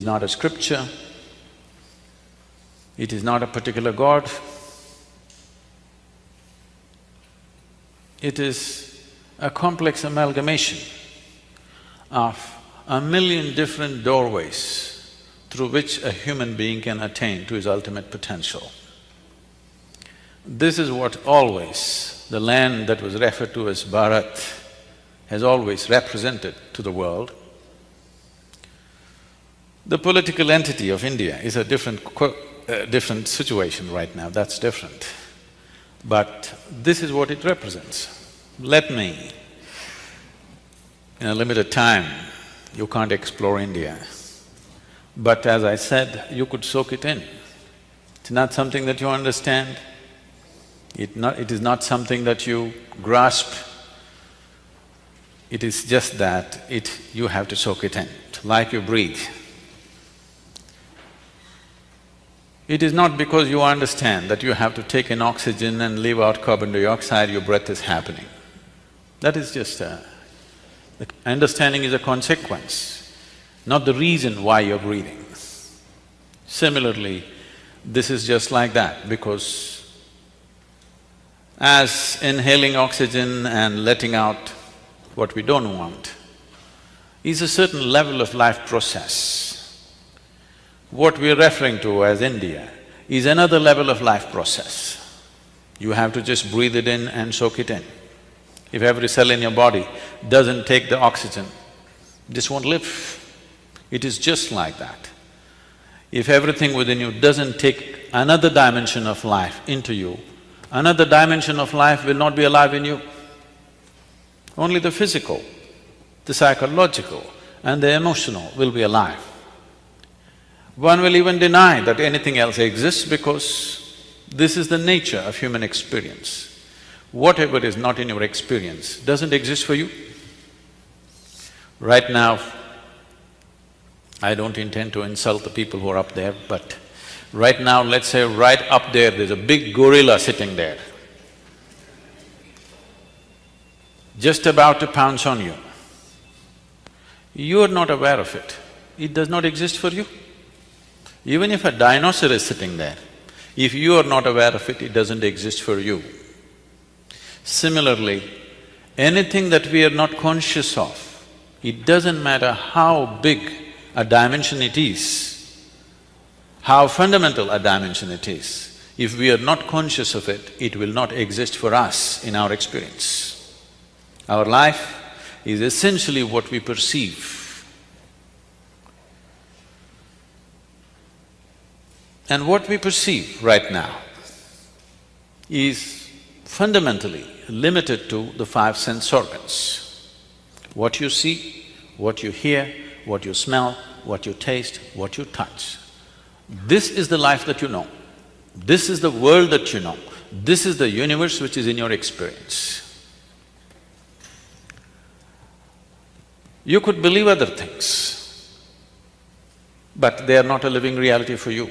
not a scripture, it is not a particular god. It is a complex amalgamation of 1,000,000 different doorways through which a human being can attain to his ultimate potential. This is what always the land that was referred to as Bharat has always represented to the world. The political entity of India is a different situation right now, that's different. But this is what it represents. Let me, in a limited time, you can't explore India. But as I said, you could soak it in. It's not something that you understand, it is not something that you grasp. It is just that you have to soak it in, like you breathe. It is not because you understand that you have to take in oxygen and leave out carbon dioxide, your breath is happening. That is just the understanding is a consequence, not the reason why you're breathing. Similarly, this is just like that, because as inhaling oxygen and letting out what we don't want is a certain level of life process. What we're referring to as India is another level of life process. You have to just breathe it in and soak it in. If every cell in your body doesn't take the oxygen, this won't live. It is just like that. If everything within you doesn't take another dimension of life into you, another dimension of life will not be alive in you. Only the physical, the psychological and the emotional will be alive. One will even deny that anything else exists because this is the nature of human experience. Whatever is not in your experience doesn't exist for you. Right now, I don't intend to insult the people who are up there, but right now, let's say right up there's a big gorilla sitting there, just about to pounce on you. You are not aware of it, it does not exist for you. Even if a dinosaur is sitting there, if you are not aware of it, it doesn't exist for you. Similarly, anything that we are not conscious of, it doesn't matter how big a dimension it is, how fundamental a dimension it is, if we are not conscious of it, it will not exist for us in our experience. Our life is essentially what we perceive. And what we perceive right now is fundamentally limited to the 5 sense organs. What you see, what you hear, what you smell, what you taste, what you touch. This is the life that you know. This is the world that you know. This is the universe which is in your experience. You could believe other things, but they are not a living reality for you.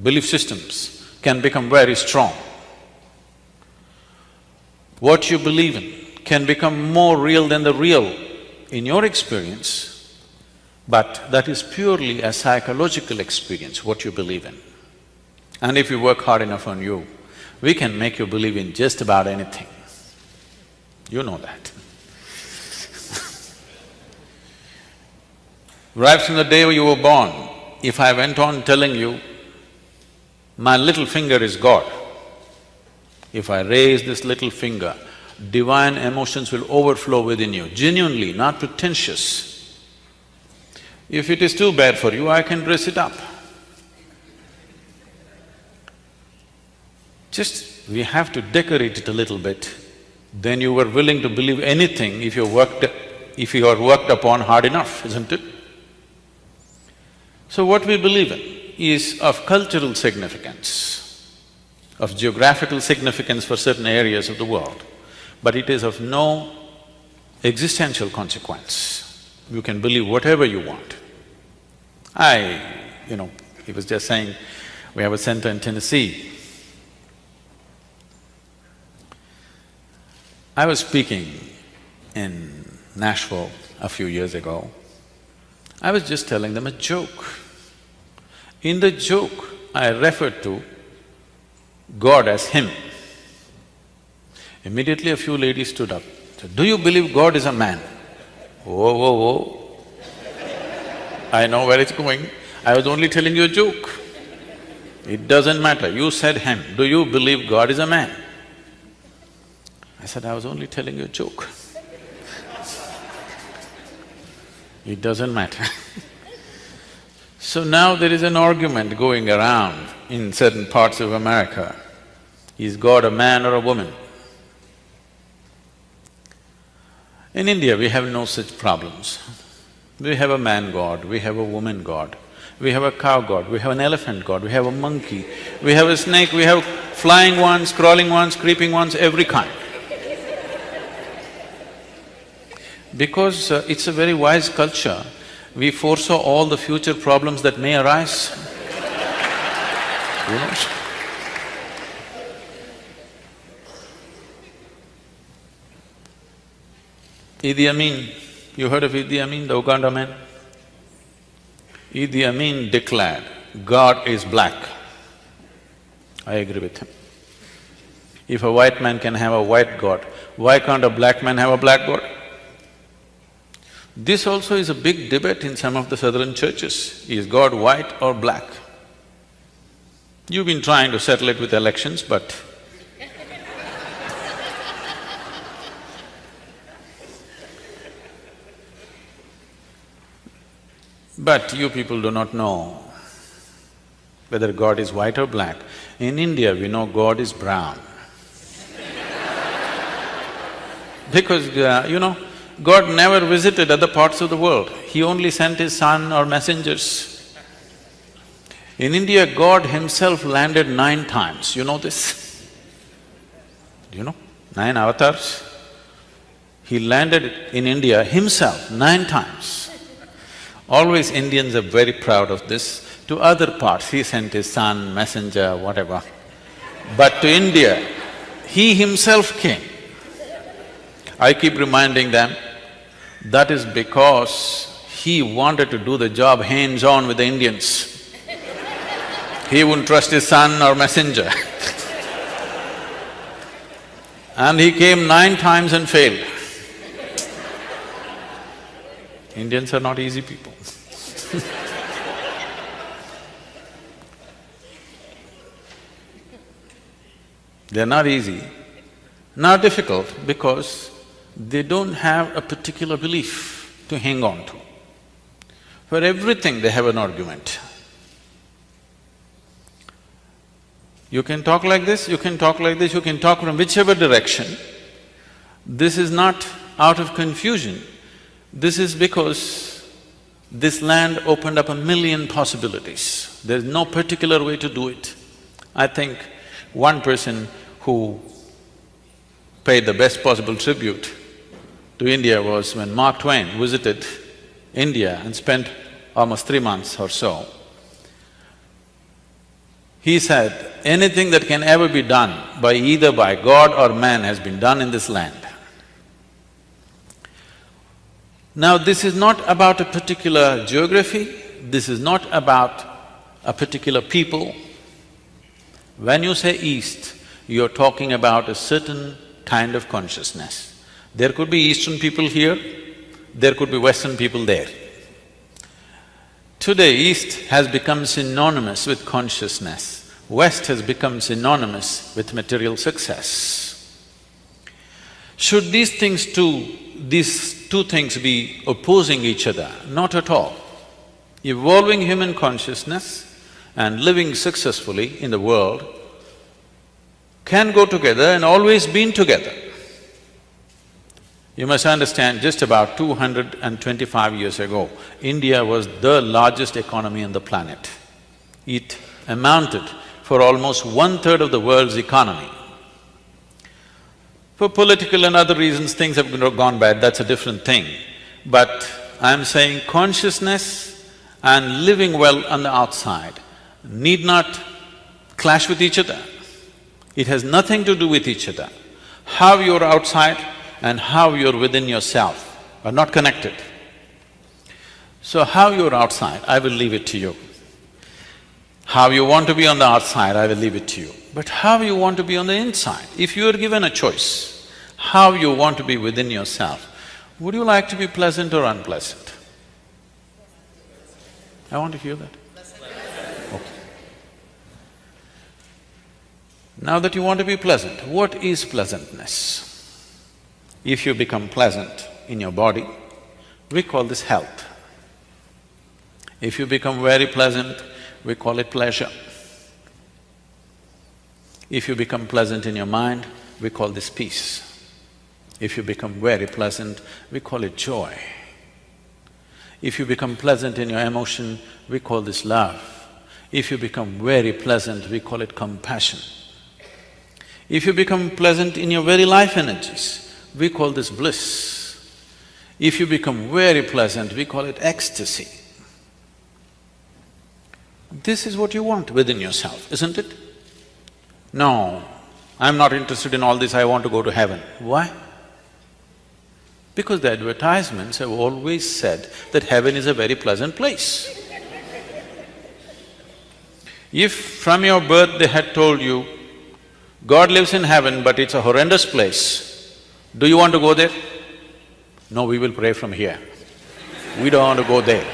Belief systems can become very strong. What you believe in can become more real than the real in your experience, but that is purely a psychological experience, what you believe in. And if you work hard enough on you, we can make you believe in just about anything. You know that. Right from the day you were born, if I went on telling you, my little finger is God, if I raise this little finger, divine emotions will overflow within you, genuinely, not pretentious. If it is too bad for you, I can dress it up. Just we have to decorate it a little bit, then you were willing to believe anything if you are worked upon hard enough, isn't it? So what we believe in is of cultural significance, of geographical significance for certain areas of the world, but it is of no existential consequence. You can believe whatever you want. He was just saying, we have a center in Tennessee. I was speaking in Nashville a few years ago, I was just telling them a joke. In the joke, I referred to God as him. Immediately a few ladies stood up, said, "Do you believe God is a man?" Whoa, whoa, whoa. I know where it's going. I was only telling you a joke. It doesn't matter, you said him. Do you believe God is a man? I said, I was only telling you a joke. It doesn't matter. So now there is an argument going around in certain parts of America. Is God a man or a woman? In India, we have no such problems. We have a man god, we have a woman god, we have a cow god, we have an elephant god, we have a monkey, we have a snake, we have flying ones, crawling ones, creeping ones, every kind. Because it's a very wise culture, we foresaw all the future problems that may arise. You know? Idi Amin, you heard of Idi Amin, the Uganda man? Idi Amin declared, God is black. I agree with him. If a white man can have a white God, why can't a black man have a black God? This also is a big debate in some of the southern churches. Is God white or black? You've been trying to settle it with elections, but you people do not know whether God is white or black. In India, we know God is brown. Because, God never visited other parts of the world, He only sent His son or messengers. In India, God Himself landed 9 times, you know this? You know, 9 avatars. He landed in India Himself 9 times. Always Indians are very proud of this. To other parts, He sent His son, messenger, whatever. But to India, He Himself came. I keep reminding them, that is because He wanted to do the job hands-on with the Indians. He wouldn't trust His son or messenger. And He came 9 times and failed. Indians are not easy people. They're not easy, not difficult, because they don't have a particular belief to hang on to. For everything they have an argument. You can talk like this, you can talk like this, you can talk from whichever direction. This is not out of confusion. This is because this land opened up 1,000,000 possibilities. There's no particular way to do it. I think one person who paid the best possible tribute to India was when Mark Twain visited India and spent almost 3 months or so. He said, anything that can ever be done by either by God or man has been done in this land. Now, this is not about a particular geography, this is not about a particular people. When you say East, you're talking about a certain kind of consciousness. There could be Eastern people here, there could be Western people there. Today, East has become synonymous with consciousness, West has become synonymous with material success. Should these two things be opposing each other? Not at all. Evolving human consciousness and living successfully in the world can go together and always been together. You must understand, just about 225 years ago, India was the largest economy on the planet. It amounted for almost 1/3 of the world's economy. For political and other reasons, things have gone bad, that's a different thing. But I'm saying consciousness and living well on the outside need not clash with each other. It has nothing to do with each other. How you're outside and how you're within yourself are not connected. So how you're outside, I will leave it to you. How you want to be on the outside, I will leave it to you. But how you want to be on the inside, if you are given a choice, how you want to be within yourself, would you like to be pleasant or unpleasant? I want to hear that. Okay. Now that you want to be pleasant, what is pleasantness? If you become pleasant in your body, we call this health. If you become very pleasant, we call it pleasure. If you become pleasant in your mind, we call this peace. If you become very pleasant, we call it joy. If you become pleasant in your emotion, we call this love. If you become very pleasant, we call it compassion. If you become pleasant in your very life energies, we call this bliss. If you become very pleasant, we call it ecstasy. This is what you want within yourself, isn't it? No, I'm not interested in all this, I want to go to heaven. Why? Because the advertisements have always said that heaven is a very pleasant place. If from your birth they had told you, God lives in heaven but it's a horrendous place, do you want to go there? No, we will pray from here. We don't want to go there.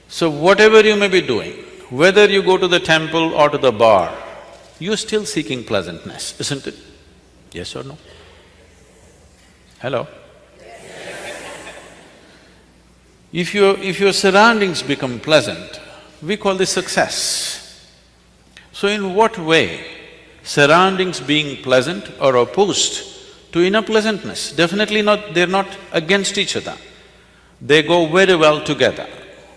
So whatever you may be doing, whether you go to the temple or to the bar, you're still seeking pleasantness, isn't it? Yes or no? Hello? If your surroundings become pleasant, we call this success. So in what way surroundings being pleasant are opposed to inner pleasantness? Definitely not… they're not against each other. They go very well together.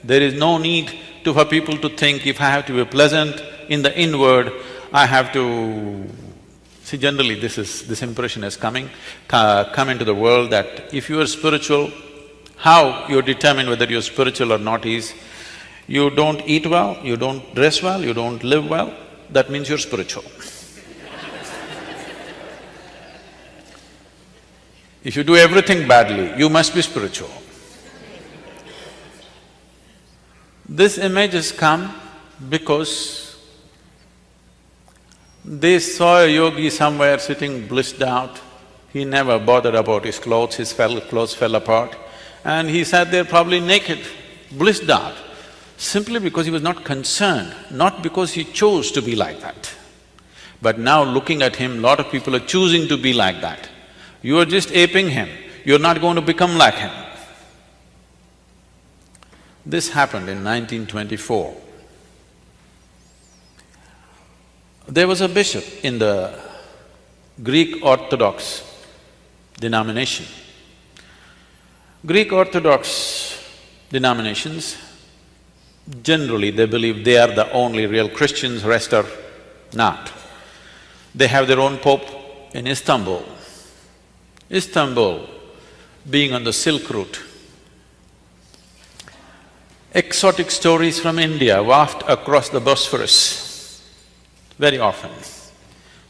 There is no need for people to think, if I have to be pleasant in the inward, I have to… See, generally this impression has come into the world that if you are spiritual, how you determine whether you're spiritual or not is, you don't eat well, you don't dress well, you don't live well, that means you're spiritual. If you do everything badly, you must be spiritual. This image has come because they saw a yogi somewhere sitting blissed out. He never bothered about his clothes, his clothes fell apart, and he sat there probably naked, blissed out, simply because he was not concerned, not because he chose to be like that. But now looking at him, lot of people are choosing to be like that. You are just aping him, you're not going to become like him. This happened in 1924. There was a bishop in the Greek Orthodox denomination. Greek Orthodox denominations, generally they believe they are the only real Christians, rest are not. They have their own pope in Istanbul. Istanbul being on the Silk Route, exotic stories from India waft across the Bosphorus very often.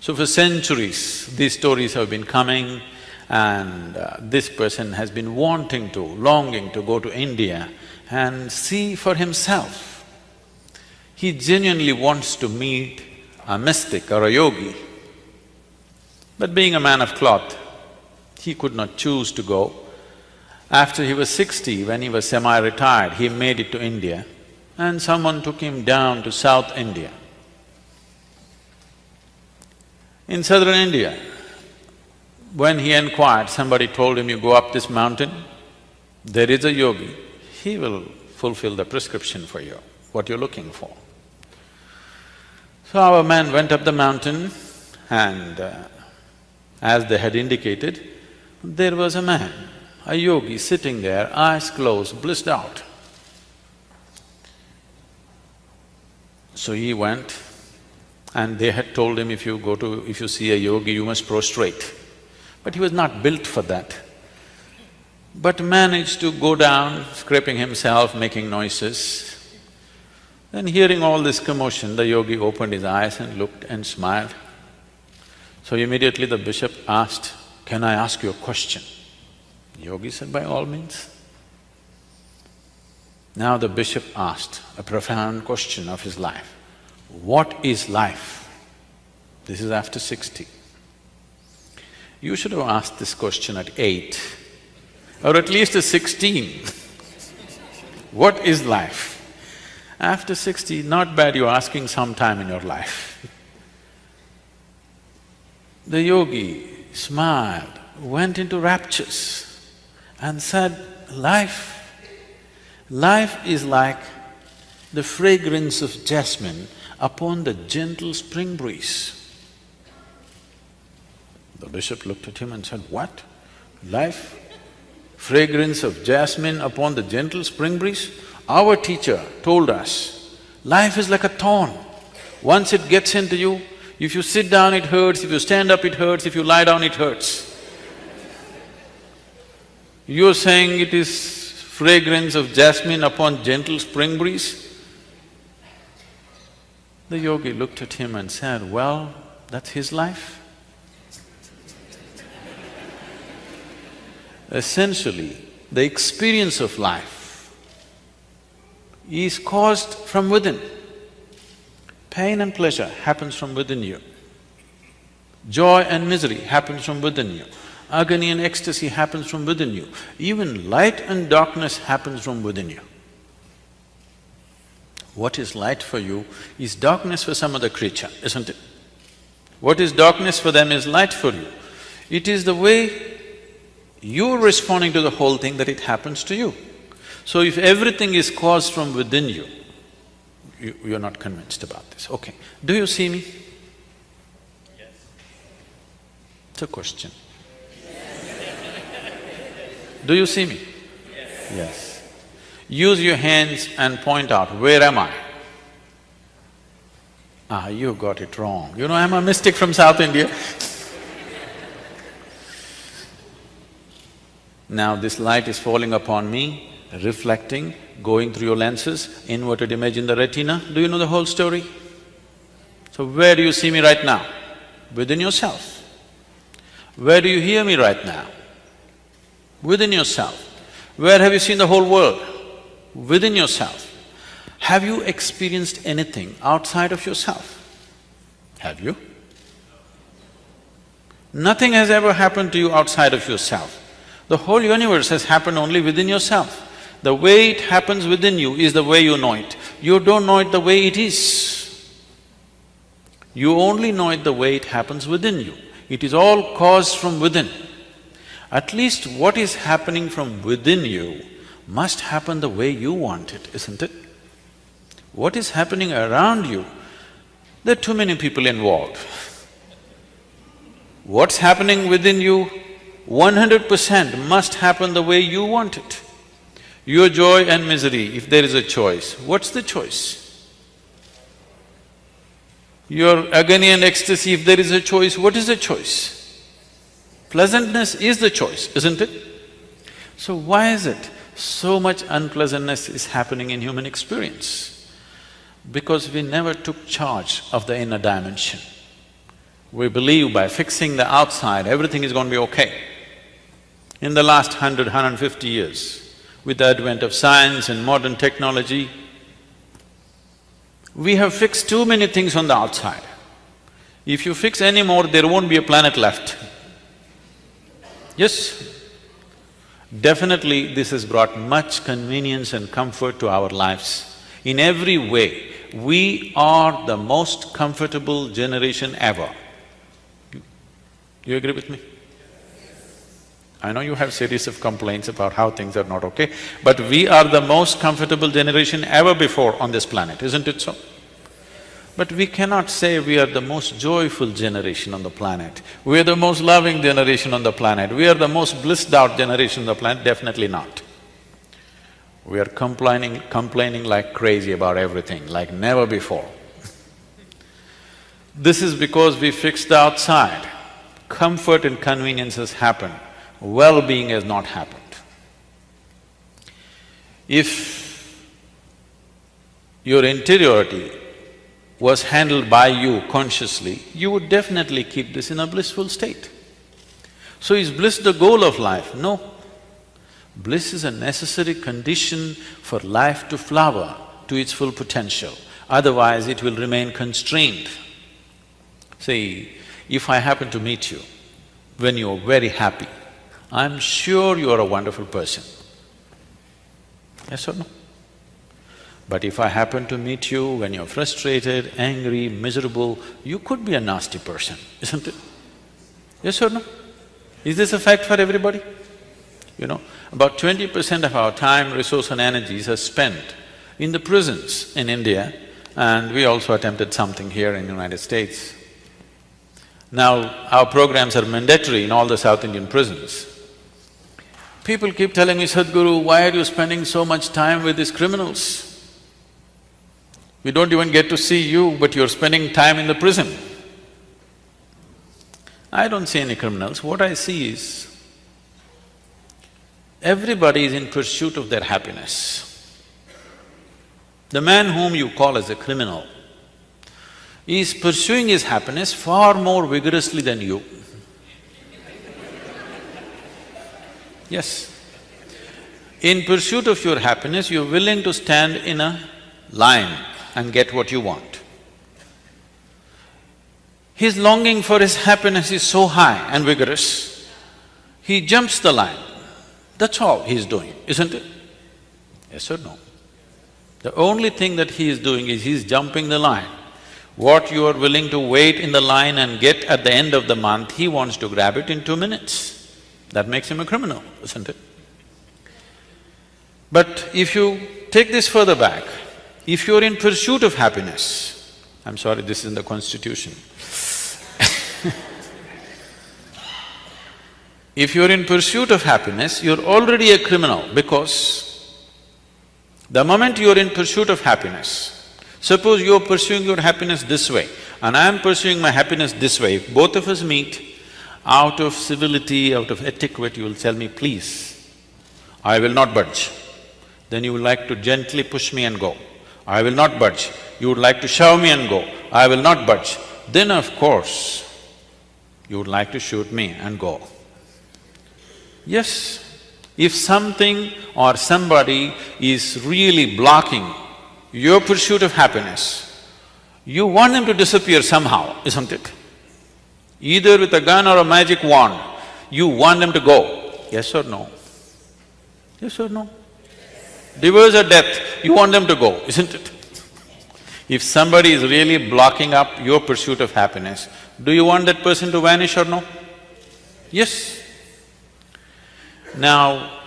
So for centuries, these stories have been coming and this person has been longing to go to India and see for himself. He genuinely wants to meet a mystic or a yogi. But being a man of cloth, he could not choose to go. After he was 60, when he was semi-retired, he made it to India and someone took him down to South India. In southern India, when he inquired, somebody told him, you go up this mountain, there is a yogi, he will fulfill the prescription for you, what you're looking for. So our man went up the mountain and as they had indicated, there was a man, a yogi sitting there, eyes closed, blissed out. So he went and they had told him, if you see a yogi, you must prostrate. But he was not built for that. But managed to go down, scraping himself, making noises. Then hearing all this commotion, the yogi opened his eyes and looked and smiled. So immediately the bishop asked, can I ask you a question? The yogi said, by all means. Now the bishop asked a profound question of his life. What is life? This is after 60. You should have asked this question at 8 or at least at 16. What is life? After 60, not bad you're asking some time in your life. The yogi smiled, went into raptures and said, life is like the fragrance of jasmine upon the gentle spring breeze. The bishop looked at him and said, what? Life? Fragrance of jasmine upon the gentle spring breeze? Our teacher told us, life is like a thorn. Once it gets into you, if you sit down it hurts, if you stand up it hurts, if you lie down it hurts. You're saying it is fragrance of jasmine upon gentle spring breeze? The yogi looked at him and said, well, that's his life. Essentially, the experience of life is caused from within. Pain and pleasure happens from within you. Joy and misery happens from within you. Agony and ecstasy happens from within you. Even light and darkness happens from within you. What is light for you is darkness for some other creature, isn't it? What is darkness for them is light for you. It is the way you're responding to the whole thing that it happens to you. So if everything is caused from within you, you're not convinced about this. Okay, do you see me? Yes. It's a question. Do you see me? Yes. Yes. Use your hands and point out, where am I? Ah, you got it wrong. You know, I'm a mystic from South India. Now this light is falling upon me, reflecting, going through your lenses, inverted image in the retina. Do you know the whole story? So where do you see me right now? Within yourself. Where do you hear me right now? Within yourself. Where have you seen the whole world? Within yourself. Have you experienced anything outside of yourself? Have you? Nothing has ever happened to you outside of yourself. The whole universe has happened only within yourself. The way it happens within you is the way you know it. You don't know it the way it is. You only know it the way it happens within you. It is all caused from within. At least what is happening from within you must happen the way you want it, isn't it? What is happening around you, there are too many people involved. What's happening within you, 100% must happen the way you want it. Your joy and misery, if there is a choice, what's the choice? Your agony and ecstasy, if there is a choice, what is the choice? Pleasantness is the choice, isn't it? So why is it so much unpleasantness is happening in human experience? Because we never took charge of the inner dimension. We believe by fixing the outside, everything is going to be okay. In the last 150 years, with the advent of science and modern technology, we have fixed too many things on the outside. If you fix any more, there won't be a planet left. Yes? Definitely this has brought much convenience and comfort to our lives. In every way, we are the most comfortable generation ever. You agree with me? I know you have series of complaints about how things are not okay, but we are the most comfortable generation ever before on this planet, isn't it so? But we cannot say we are the most joyful generation on the planet, we are the most loving generation on the planet, we are the most blissed out generation on the planet, definitely not. We are complaining like crazy about everything, like never before. This is because we fixed the outside. Comfort and convenience has happened, well-being has not happened. If your interiority was handled by you consciously, you would definitely keep this in a blissful state. So is bliss the goal of life? No. Bliss is a necessary condition for life to flower to its full potential, otherwise it will remain constrained. See, if I happen to meet you when you're very happy, I'm sure you're a wonderful person. Yes or no? But if I happen to meet you when you're frustrated, angry, miserable, you could be a nasty person, isn't it? Yes or no? Is this a fact for everybody? You know, about 20% of our time, resource and energies are spent in the prisons in India, and we also attempted something here in the United States. Now, our programs are mandatory in all the South Indian prisons. People keep telling me, Sadhguru, why are you spending so much time with these criminals? We don't even get to see you, but you're spending time in the prison. I don't see any criminals. What I see is, everybody is in pursuit of their happiness. The man whom you call as a criminal is pursuing his happiness far more vigorously than you. Yes. In pursuit of your happiness, you're willing to stand in a line and get what you want. His longing for his happiness is so high and vigorous, he jumps the line. That's all he's doing, isn't it? Yes or no? The only thing that he is doing is he's jumping the line. What you are willing to wait in the line and get at the end of the month, he wants to grab it in 2 minutes. That makes him a criminal, isn't it? But if you take this further back, if you're in pursuit of happiness, I'm sorry, this is in the constitution. If you're in pursuit of happiness, you're already a criminal because the moment you're in pursuit of happiness, suppose you're pursuing your happiness this way and I'm pursuing my happiness this way, if both of us meet, out of civility, out of etiquette, you will tell me, please, I will not budge. Then you would like to gently push me and go. I will not budge. You would like to shove me and go. I will not budge. Then of course, you would like to shoot me and go. Yes, if something or somebody is really blocking your pursuit of happiness, you want them to disappear somehow, isn't it? Either with a gun or a magic wand, you want them to go, yes or no? Yes or no? Divorce or death, you want them to go, isn't it? If somebody is really blocking up your pursuit of happiness, do you want that person to vanish or no? Yes. Now,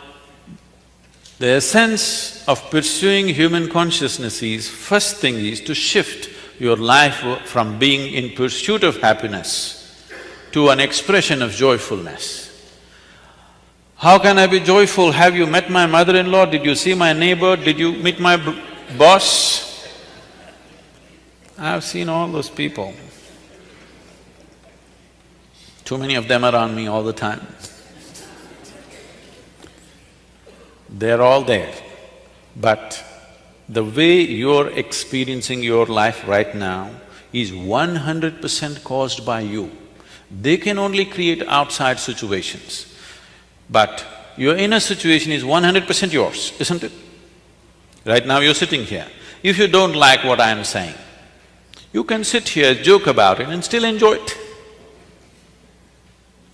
the essence of pursuing human consciousness is, first thing is to shift your life from being in pursuit of happiness to an expression of joyfulness. How can I be joyful? Have you met my mother-in-law? Did you see my neighbor? Did you meet my boss? I've seen all those people. Too many of them around me all the time. They're all there. But the way you're experiencing your life right now is 100% caused by you. They can only create outside situations, but your inner situation is 100% yours, isn't it? Right now you're sitting here. If you don't like what I am saying, you can sit here, joke about it and still enjoy it.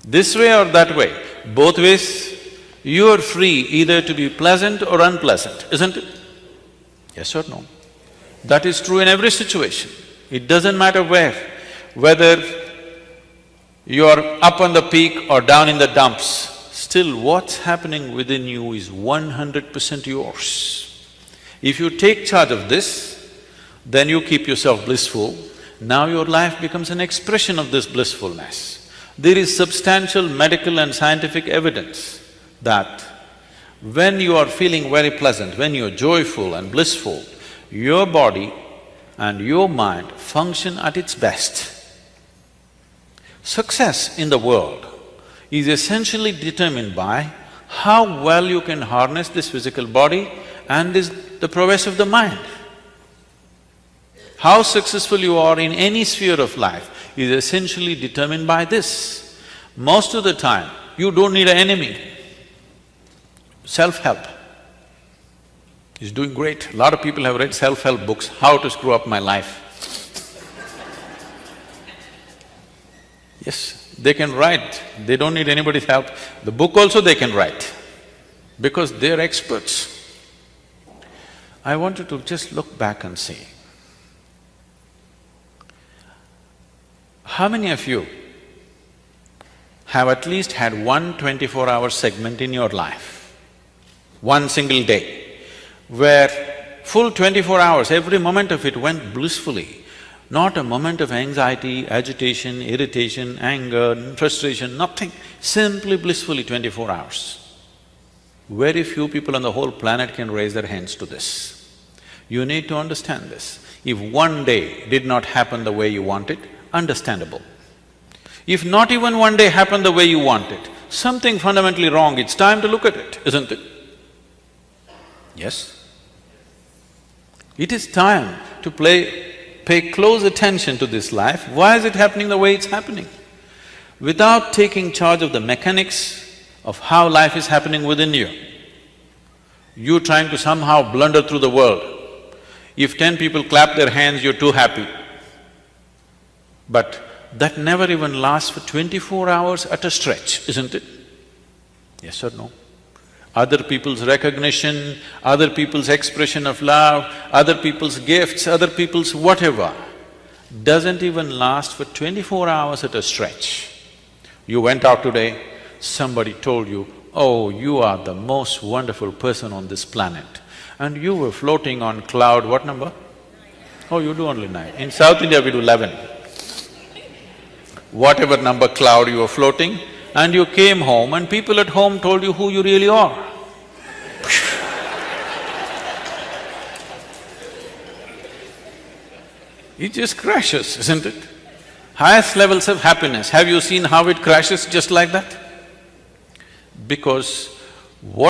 This way or that way, both ways, you are free either to be pleasant or unpleasant, isn't it? Yes or no? That is true in every situation. It doesn't matter where, whether you're up on the peak or down in the dumps, still what's happening within you is 100% yours. If you take charge of this, then you keep yourself blissful. Now your life becomes an expression of this blissfulness. There is substantial medical and scientific evidence that when you are feeling very pleasant, when you're joyful and blissful, your body and your mind function at its best. Success in the world is essentially determined by how well you can harness this physical body and the prowess of the mind. How successful you are in any sphere of life is essentially determined by this. Most of the time, you don't need an enemy. Self-help is doing great. A lot of people have read self-help books, how to screw up my life. Yes, they can write, they don't need anybody's help. The book also they can write, because they're experts. I want you to just look back and see. How many of you have at least had one 24-hour segment in your life, one single day, where full 24 hours, every moment of it went blissfully, not a moment of anxiety, agitation, irritation, anger, frustration, nothing, simply blissfully 24 hours. Very few people on the whole planet can raise their hands to this. You need to understand this. If one day did not happen the way you wanted, understandable. If not even one day happened the way you wanted, something fundamentally wrong, it's time to look at it, isn't it? Yes? It is time to pay close attention to this life. Why is it happening the way it's happening? Without taking charge of the mechanics of how life is happening within you, you're trying to somehow blunder through the world. If 10 people clap their hands, you're too happy. But that never even lasts for 24 hours at a stretch, isn't it? Yes or no? Other people's recognition, other people's expression of love, other people's gifts, other people's whatever, doesn't even last for 24 hours at a stretch. You went out today, somebody told you, oh, you are the most wonderful person on this planet. And you were floating on cloud, what number? Oh, you do only 9. In South India, we do 11. Whatever number cloud you were floating, and you came home and people at home told you who you really are. It just crashes, isn't it? Highest levels of happiness, have you seen how it crashes just like that? Because what